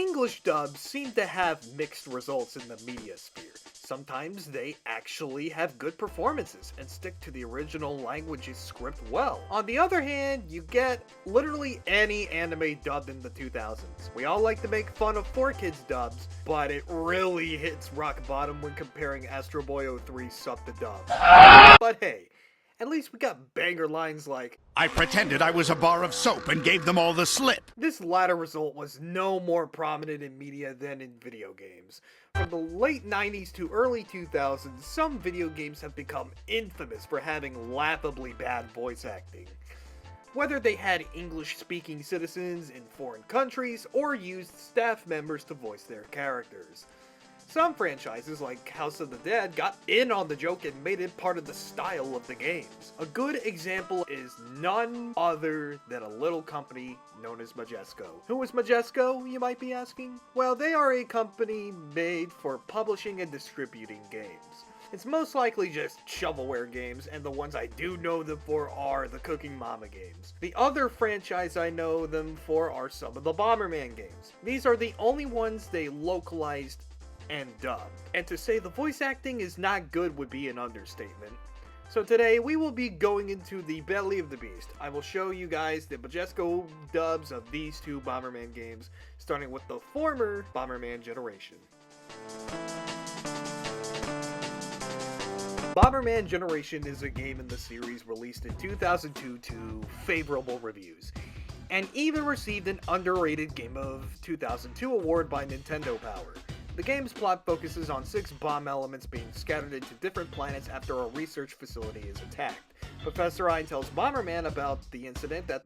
English dubs seem to have mixed results in the media sphere. Sometimes they actually have good performances and stick to the original language's script well. On the other hand, you get literally any anime dubbed in the 2000s. We all like to make fun of 4Kids dubs, but it really hits rock bottom when comparing Astro Boy 03 sub to dub. But hey, at least we got banger lines like, "I pretended I was a bar of soap and gave them all the slip." This latter result was no more prominent in media than in video games. From the late 90s to early 2000s, some video games have become infamous for having laughably bad voice acting. Whether they had English-speaking citizens in foreign countries or used staff members to voice their characters. Some franchises, like House of the Dead, got in on the joke and made it part of the style of the games. A good example is none other than a little company known as Majesco. Who is Majesco, you might be asking? Well, they are a company made for publishing and distributing games. It's most likely just shovelware games, and the ones I do know them for are the Cooking Mama games. The other franchise I know them for are some of the Bomberman games. These are the only ones they localized and dubbed. And to say the voice acting is not good would be an understatement. So today we will be going into the belly of the beast. I will show you guys the Majesco dubs of these two Bomberman games, starting with the former Bomberman Generation. Bomberman Generation is a game in the series released in 2002 to favorable reviews, and even received an underrated Game of 2002 award by Nintendo Power. The game's plot focuses on 6 bomb elements being scattered into different planets after a research facility is attacked. Professor Ein tells Bomberman about the incident that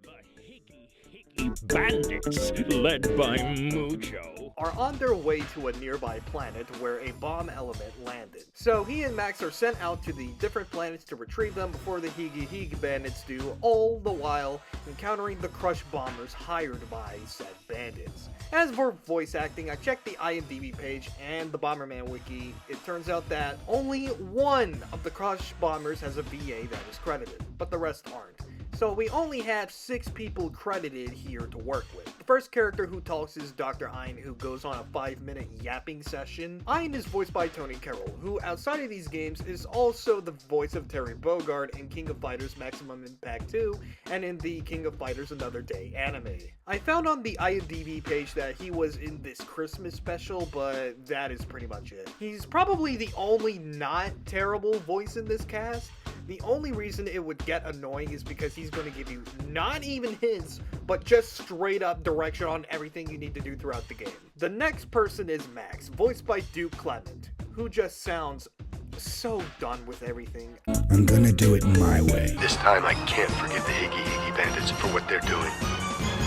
bandits, led by Mucho, are on their way to a nearby planet where a bomb element landed. So he and Max are sent out to the different planets to retrieve them before the Higi bandits do, all the while encountering the Crush bombers hired by said bandits. As for voice acting, I checked the IMDb page and the Bomberman wiki. It turns out that only one of the Crush bombers has a VA that is credited, but the rest aren't. So we only have 6 people credited here to work with. The first character who talks is Dr. Ein, who goes on a 5-minute yapping session. Ein is voiced by Tony Carroll, who outside of these games is also the voice of Terry Bogard in King of Fighters Maximum Impact 2 and in the King of Fighters Another Day anime. I found on the IMDb page that he was in this Christmas special, but that is pretty much it. He's probably the only not terrible voice in this cast. The only reason it would get annoying is because he's going to give you not even hints, but just straight up direction on everything you need to do throughout the game. The next person is Max, voiced by Duke Clement, who just sounds so done with everything. I'm gonna do it my way. This time I can't forgive the Higi bandits for what they're doing.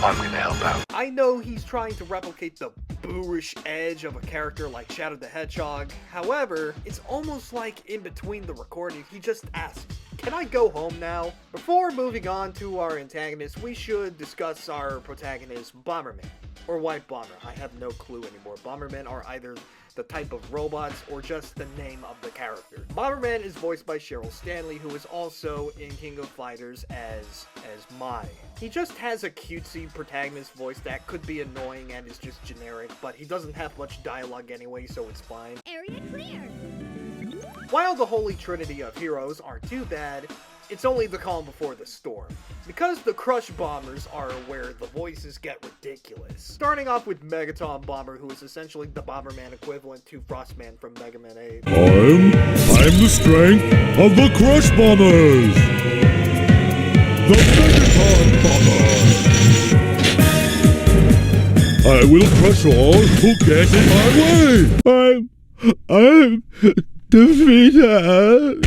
I'm gonna help out. I know he's trying to replicate the boorish edge of a character like Shadow the Hedgehog. However, it's almost like in between the recording, he just asks, "Can I go home now?" Before moving on to our antagonist, we should discuss our protagonist, Bomberman, or White Bomber. I have no clue anymore. Bombermen are either the type of robots or just the name of the character. Bomberman is voiced by Cheryl Stanley, who is also in King of Fighters as Mai. He just has a cutesy protagonist voice that could be annoying and is just generic, but he doesn't have much dialogue anyway, so it's fine. Area clear. While the holy trinity of heroes aren't too bad, it's only the calm before the storm. Because the Crush bombers are where the voices get ridiculous. Starting off with Megaton Bomber, who is essentially the Bomberman equivalent to Frostman from Mega Man 8. I'm the strength of the Crush Bombers! The Megaton Bomber! I will crush all who get in my way! I'm defeated!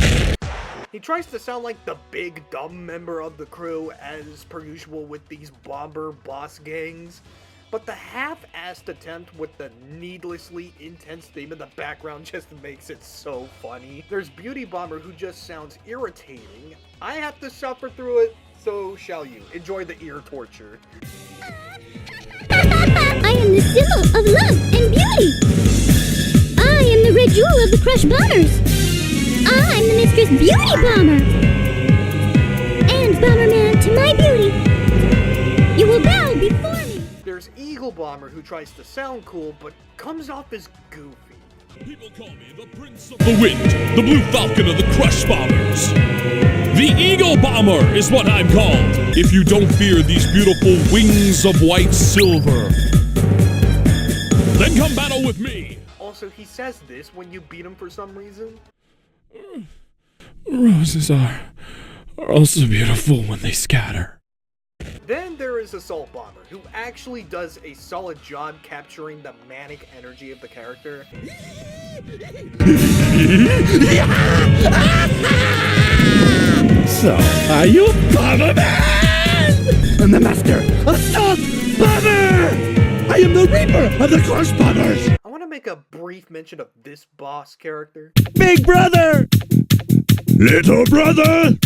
He tries to sound like the big dumb member of the crew as per usual with these bomber boss gangs, but the half-assed attempt with the needlessly intense theme in the background just makes it so funny. There's Beauty Bomber, who just sounds irritating. I have to suffer through it, so shall you. Enjoy the ear torture. I am the symbol of love and beauty. I am the red jewel of the Crush Bombers. I'm the Mistress Beauty Bomber. And Bomberman, to my beauty, you will bow before me. There's Eagle Eagle Bomber who tries to sound cool but comes off as goofy. People call me the Prince of the Wind, the Blue Falcon of the Crush Bombers. The Eagle Bomber is what I'm called, if you don't fear these beautiful wings of white silver. Then come battle with me. Also, he says this when you beat him for some reason. Roses are also beautiful when they scatter. Then there is Assault Bomber, who actually does a solid job capturing the manic energy of the character. So, are you Bomberman? I'm the master, Assault Bomber! I am the Reaper of the Crush Bombers! I want to make a brief mention of this boss character. Big brother! Little brother!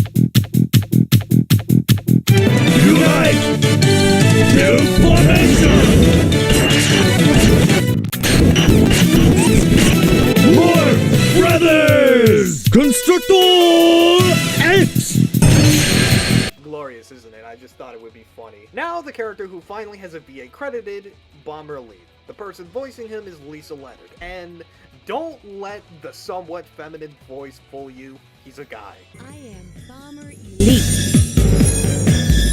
Unite! New formation! More brothers! Constructor X! Glorious, isn't it? I just thought it would be funny. Now the character who finally has a VA credited, Bomber Elite. The person voicing him is Lisa Leonard, and don't let the somewhat feminine voice fool you. He's a guy. I am Bomber Elite.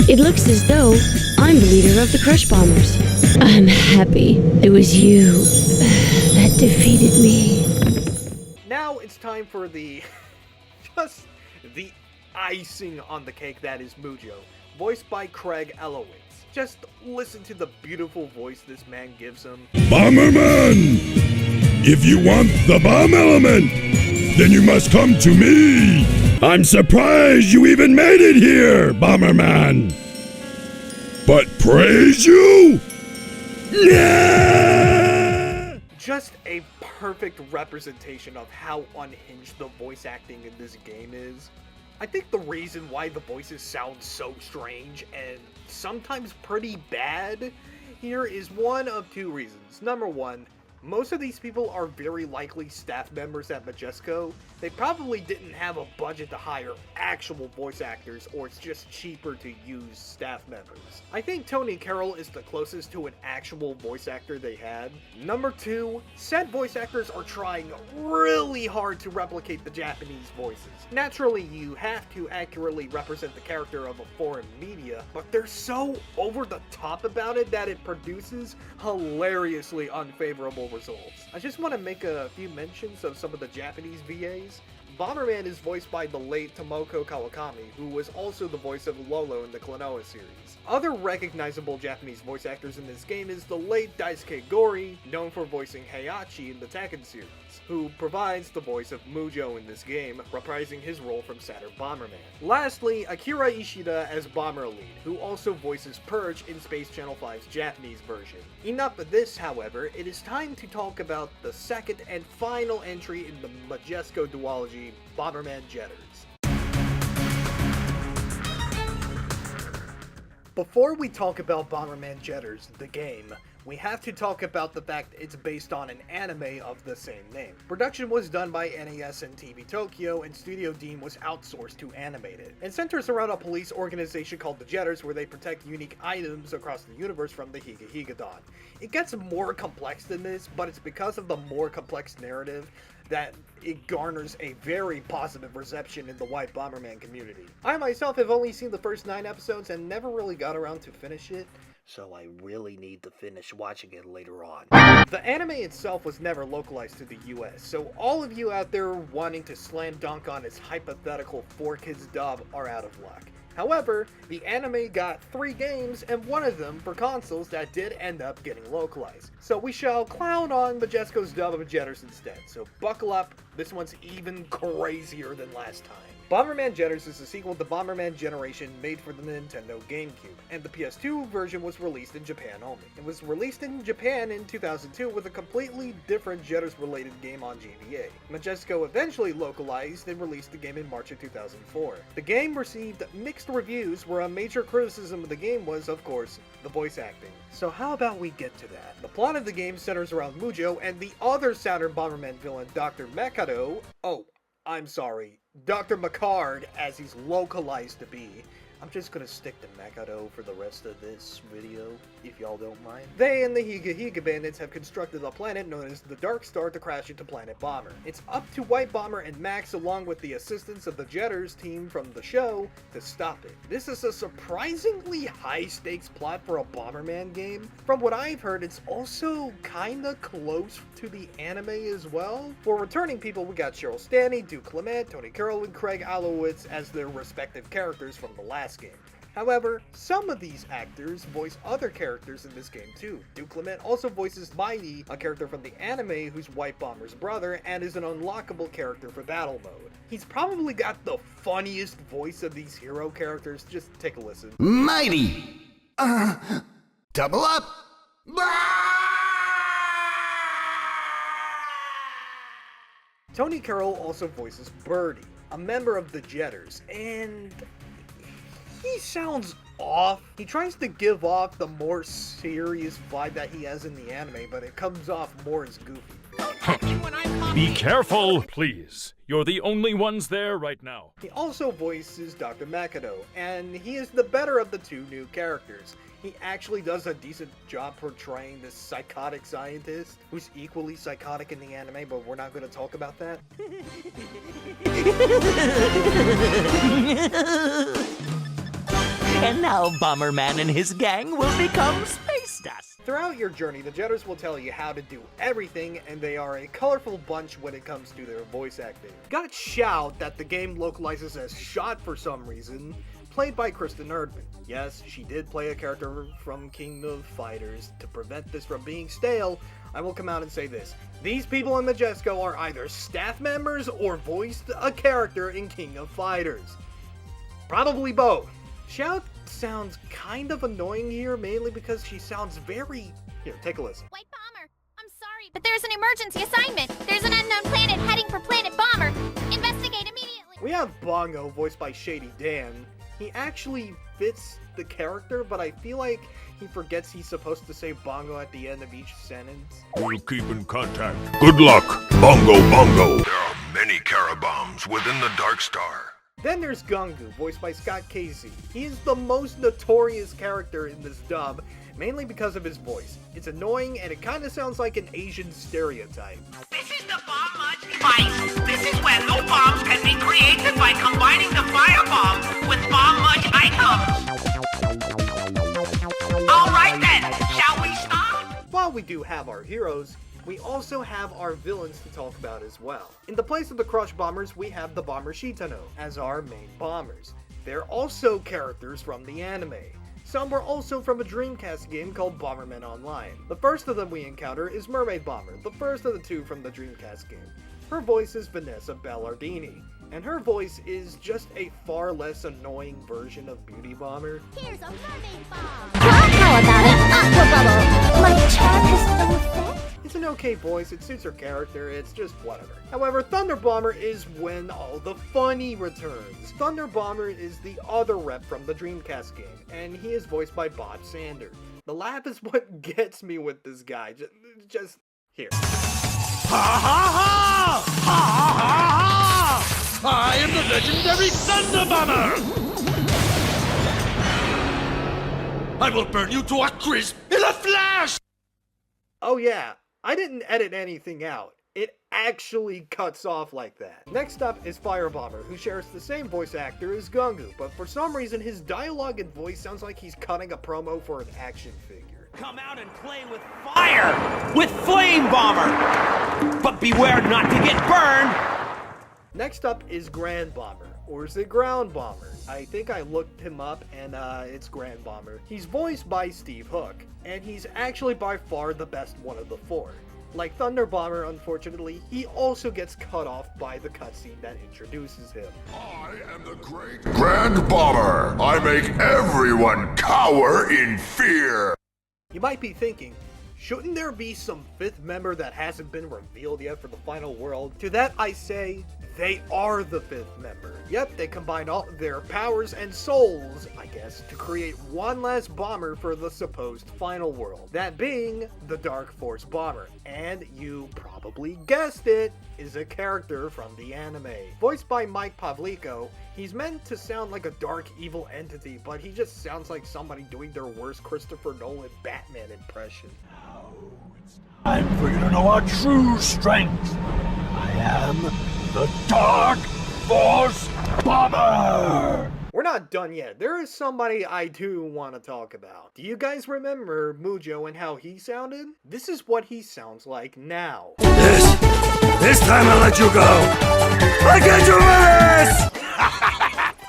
It looks as though I'm the leader of the Crush Bombers. I'm happy it was you that defeated me. Now it's time for the just the icing on the cake that is Mujo, voiced by Kraag Elowitz. Just listen to the beautiful voice this man gives him. Bomberman! If you want the bomb element, then you must come to me! I'm surprised you even made it here, Bomberman! But praise you? Yeah! Just a perfect representation of how unhinged the voice acting in this game is. I think the reason why the voices sound so strange and sometimes pretty bad here is one of two reasons. Number one, most of these people are very likely staff members at Majesco. They probably didn't have a budget to hire actual voice actors, or it's just cheaper to use staff members. I think Tony Carroll is the closest to an actual voice actor they had. Number two, said voice actors are trying really hard to replicate the Japanese voices. Naturally, you have to accurately represent the character of a foreign media, but they're so over the top about it that it produces hilariously unfavorable results. I just want to make a few mentions of some of the Japanese VAs. Bomberman is voiced by the late Tomoko Kawakami, who was also the voice of Lolo in the Klonoa series. Other recognizable Japanese voice actors in this game is the late Daisuke Gori, known for voicing Heihachi in the Tekken series, who provides the voice of Mujo in this game, reprising his role from Saturn Bomberman. Lastly, Akira Ishida as Bomber Elite, who also voices Purge in Space Channel 5's Japanese version. Enough of this, however, it is time to talk about the second and final entry in the Majesco duology, Bomberman Jetters. Before we talk about Bomberman Jetters, the game, we have to talk about the fact it's based on an anime of the same name. Production was done by NES and TV Tokyo, and Studio Dean was outsourced to animate it. It centers around a police organization called the Jetters, where they protect unique items across the universe from the Higa Higadon. It gets more complex than this, but it's because of the more complex narrative that it garners a very positive reception in the white Bomberman community. I myself have only seen the first 9 episodes and never really got around to finish it, so I really need to finish watching it later on. The anime itself was never localized to the US, so all of you out there wanting to slam dunk on its hypothetical 4Kids dub are out of luck. However, the anime got 3 games, and one of them for consoles that did end up getting localized. So we shall clown on Majesco's dub of Jetters instead, so buckle up, this one's even crazier than last time. Bomberman Jetters is a sequel to Bomberman Generation made for the Nintendo GameCube, and the PS2 version was released in Japan only. It was released in Japan in 2002 with a completely different Jetters-related game on GBA. Majesco eventually localized and released the game in March of 2004. The game received mixed reviews, where a major criticism of the game was, of course, the voice acting. So how about we get to that? The plot of the game centers around Mujo and the other Saturn Bomberman villain, Dr. Mikado. Oh, I'm sorry, Dr. Macard, as he's localized to be, I'm just gonna stick to Makoto for the rest of this video, if y'all don't mind. They and the Higa Higa Bandits have constructed a planet known as the Dark Star to crash into Planet Bomber. It's up to White Bomber and Max, along with the assistance of the Jetters team from the show, to stop it. This is a surprisingly high-stakes plot for a Bomberman game. From what I've heard, it's also kinda close to the anime as well. For returning people, we got Cheryl Stanley, Duke Clement, Tony Carroll, and Craig Alowitz as their respective characters from the last game. However, some of these actors voice other characters in this game too. Duke Clement also voices Mighty, a character from the anime who's White Bomber's brother, and is an unlockable character for battle mode. He's probably got the funniest voice of these hero characters. Just take a listen. Mighty! Double up! Tony Carroll also voices Birdie, a member of the Jetters, and he sounds off. He tries to give off the more serious vibe that he has in the anime, but it comes off more as goofy. Be careful, please. You're the only ones there right now. He also voices Dr. Makoto, and he is the better of the two new characters. He actually does a decent job portraying this psychotic scientist who's equally psychotic in the anime, but we're not going to talk about that. And now Bomberman and his gang will become space dust. Throughout your journey, the Jetters will tell you how to do everything, and they are a colorful bunch when it comes to their voice acting. Gotta shout that the game localizes as Shot for some reason, played by Kristen Erdman. Yes, she did play a character from King of Fighters. To prevent this from being stale, I will come out and say this. These people in Majesco are either staff members or voiced a character in King of Fighters. Probably both. Shout sounds kind of annoying here, mainly because she sounds very... Here, take a listen. White Bomber, I'm sorry, but there's an emergency assignment. There's an unknown planet heading for Planet Bomber. Investigate immediately. We have Bongo, voiced by Shady Dan. He actually fits the character, but I feel like he forgets he's supposed to say Bongo at the end of each sentence. We'll keep in contact. Good luck, Bongo Bongo. There are many Carabombs within the Dark Star. Then there's Gungu, voiced by Scott Casey. He is the most notorious character in this dub, mainly because of his voice. It's annoying and it kinda sounds like an Asian stereotype. This is the bomb mud device. This is where no bombs can be created by combining the firebomb with bomb mud items. Alright then, shall we start? While we do have our heroes, we also have our villains to talk about as well. In the place of the Crush Bombers, we have the Bomber Shitano as our main bombers. They're also characters from the anime. Some were also from a Dreamcast game called Bomberman Online. The first of them we encounter is Mermaid Bomber, the first of the two from the Dreamcast game. Her voice is Vanessa Ballardini, and her voice is just a far less annoying version of Beauty Bomber. Here's a mermaid bomb. How about an aqua bubble? My charm has no effect. It's an okay voice, it suits her character, it's just whatever. However, Thunder Bomber is when all the funny returns. Thunder Bomber is the other rep from the Dreamcast game, and he is voiced by Bob Sander. The laugh is what gets me with this guy, just here. Ha ha ha! Ha ha ha! I am the legendary Thunder Bomber! I will burn you to a crisp in a flash! Oh yeah, I didn't edit anything out. It actually cuts off like that. Next up is Fire Bomber, who shares the same voice actor as Gungu, but for some reason his dialogue and voice sounds like he's cutting a promo for an action figure. Come out and play with fire! With Flame Bomber! But beware not to get burned! Next up is Grand Bomber, or is it Ground Bomber? I think I looked him up and it's Grand Bomber. He's voiced by Steve Hook, and he's actually by far the best one of the four. Like Thunder Bomber, unfortunately, he also gets cut off by the cutscene that introduces him. I am the great Grand Bomber. I make everyone cower in fear. You might be thinking, shouldn't there be some fifth member that hasn't been revealed yet for the final world? To that I say, They are the fifth member. Yep, they combine all their powers and souls, I guess, to create one last bomber for the supposed final world. That being the Dark Force Bomber. And you probably guessed it, is a character from the anime. Voiced by Mike Pavlico, he's meant to sound like a dark evil entity, but he just sounds like somebody doing their worst Christopher Nolan Batman impression. Time for you to know our true strength. I am the Dark Force Bomber! We're not done yet. There is somebody I do want to talk about. Do you guys remember Mujo and how he sounded? This is what he sounds like now. This time I'll let you go. I get your ass!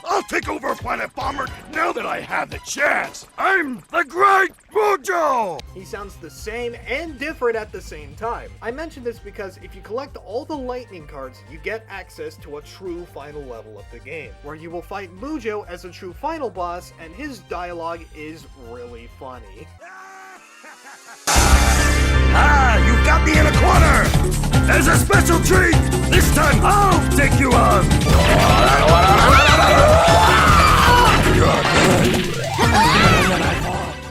I'll take over Planet Bomber now that I have the chance. I'm the Great Mujo! He sounds the same and different at the same time. I mention this because if you collect all the lightning cards, you get access to a true final level of the game, where you will fight Mujo as a true final boss, and his dialogue is really funny. Ah, you got me in a corner! As a special treat, this time I'll take you on!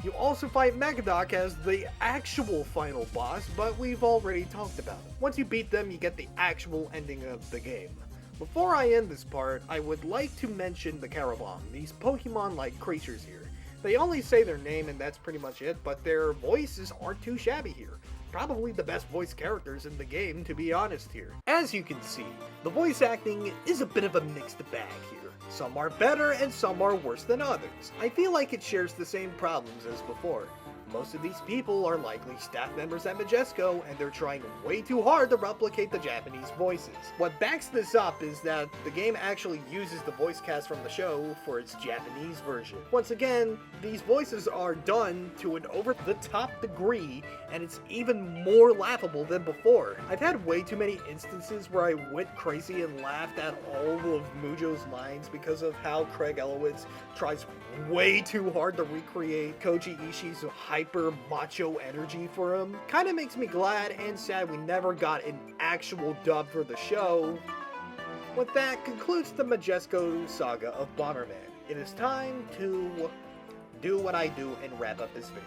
You also fight Megadoc as the actual final boss, but we've already talked about it. Once you beat them, you get the actual ending of the game. Before I end this part, I would like to mention the Carabom, these Pokemon-like creatures here. They only say their name and that's pretty much it, but their voices aren't too shabby here. Probably the best voice characters in the game, to be honest here. As you can see, the voice acting is a bit of a mixed bag here. Some are better and some are worse than others. I feel like it shares the same problems as before. Most of these people are likely staff members at Majesco, and they're trying way too hard to replicate the Japanese voices. What backs this up is that the game actually uses the voice cast from the show for its Japanese version. Once again, these voices are done to an over-the-top degree, and it's even more laughable than before. I've had way too many instances where I went crazy and laughed at all of Mujo's lines because of how Craig Elowitz tries way too hard to recreate Koji Ishii's hyper macho energy for him. Kinda makes me glad and sad we never got an actual dub for the show. With that concludes the Majesco saga of Bomberman. It is time to do what I do and wrap up this video.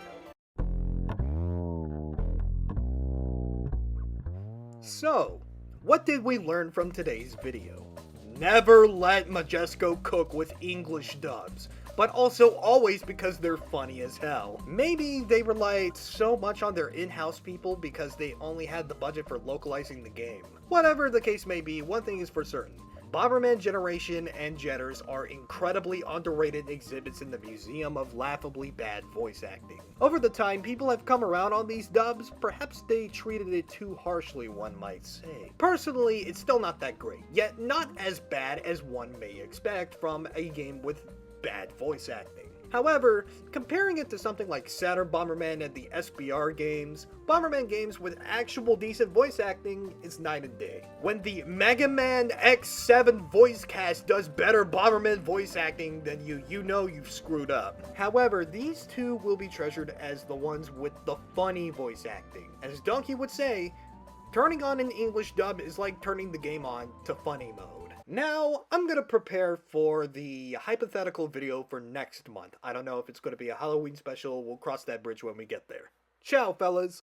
So, what did we learn from today's video? Never let Majesco cook with English dubs, but also always because they're funny as hell. Maybe they relied so much on their in-house people because they only had the budget for localizing the game. Whatever the case may be, one thing is for certain. Bomberman Generation and Jetters are incredibly underrated exhibits in the Museum of Laughably Bad Voice Acting. Over the time, people have come around on these dubs. Perhaps they treated it too harshly, one might say. Personally, it's still not that great, yet not as bad as one may expect from a game with bad voice acting. However, comparing it to something like Saturn Bomberman and the SBR games, Bomberman games with actual decent voice acting is night and day. When the Megaman X7 voice cast does better Bomberman voice acting than you know you've screwed up. However, these two will be treasured as the ones with the funny voice acting. As Donkey would say, turning on an English dub is like turning the game on to funny mode. Now, I'm gonna prepare for the hypothetical video for next month. I don't know if it's gonna be a Halloween special. We'll cross that bridge when we get there. Ciao, fellas!